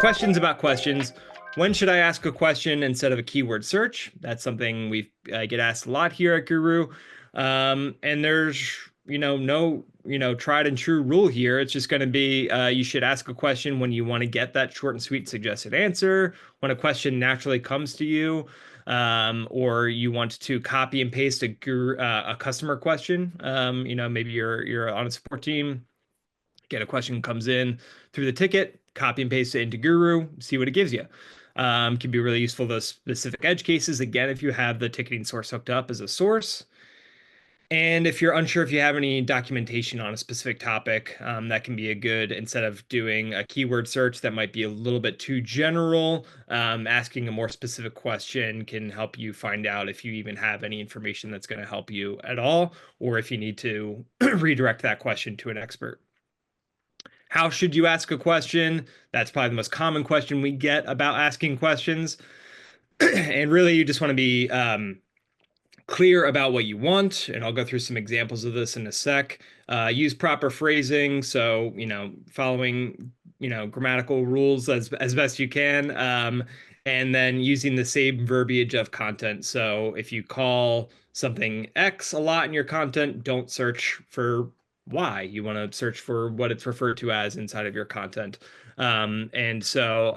questions about questions. When should I ask a question instead of a keyword search? That's something we get asked a lot here at Guru. And there's, no, tried and true rule here. It's just going to be you should ask a question when you want to get that short and sweet suggested answer, when a question naturally comes to you, or you want to copy and paste a customer question. Maybe you're on a support team, get a question comes in through the ticket, copy and paste it into Guru, see what it gives you. Can be really useful for those specific edge cases. Again, if you have the ticketing source hooked up as a source. And if you're unsure if you have any documentation on a specific topic, that can be a good, instead of doing a keyword search that might be a little bit too general, asking a more specific question can help you find out if you even have any information that's going to help you at all, or if you need to redirect that question to an expert. How should you ask a question? That's probably the most common question we get about asking questions. And really, you just want to be clear about what you want. And I'll go through some examples of this in a sec. Use proper phrasing. So, following, grammatical rules as best you can. And then using the same verbiage of content. So if you call something X a lot in your content, don't search for Y. You want to search for what it's referred to as inside of your content. And so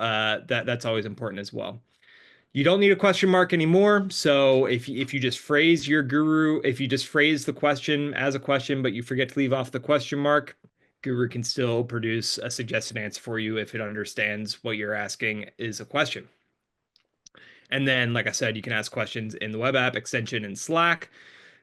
that's always important as well. You don't need a question mark anymore. So if you just phrase your Guru, if you just phrase the question as a question, but you forget to leave off the question mark, Guru can still produce a suggested answer for you if it understands what you're asking is a question. And then, like I said, you can ask questions in the web app extension in Slack.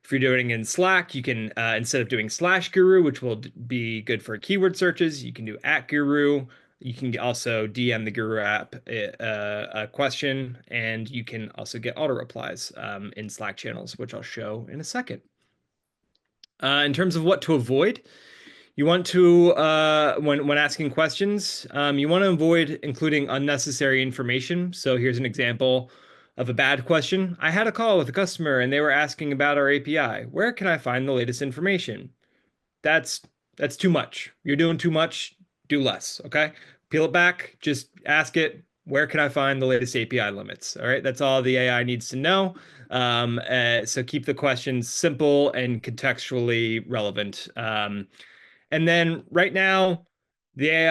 If you're doing it in Slack, you can, instead of doing /Guru, which will be good for keyword searches, you can do @Guru. You can also DM the Guru app a question, and you can also get auto replies in Slack channels, which I'll show in a second. In terms of what to avoid, you want to, when asking questions, you want to avoid including unnecessary information. So here's an example of a bad question. I had a call with a customer and they were asking about our API. Where can I find the latest information? That's too much. You're doing too much. Do less. Okay. Peel it back. Just ask it. Where can I find the latest API limits? All right. That's all the AI needs to know. So keep the questions simple and contextually relevant. And then right now, the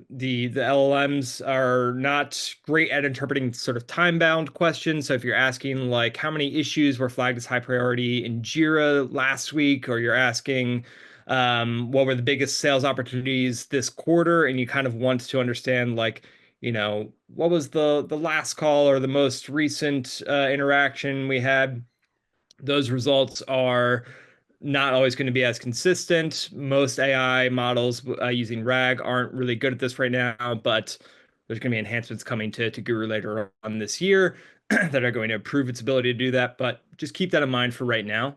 the LLMs are not great at interpreting sort of time-bound questions. So if you're asking like how many issues were flagged as high priority in Jira last week, or you're asking what were the biggest sales opportunities this quarter, and you kind of want to understand like, what was the last call or the most recent interaction we had, those results are not always going to be as consistent. Most AI models using RAG aren't really good at this right now, but there's going to be enhancements coming to Guru later on this year that are going to improve its ability to do that. But just keep that in mind for right now.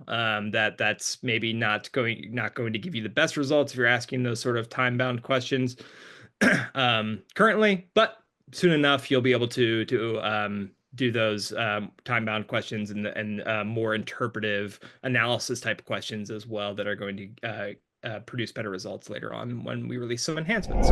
That's maybe not going to give you the best results if you're asking those sort of time-bound questions currently, but soon enough you'll be able to do those time-bound questions and more interpretive analysis type questions as well that are going to produce better results later on when we release some enhancements.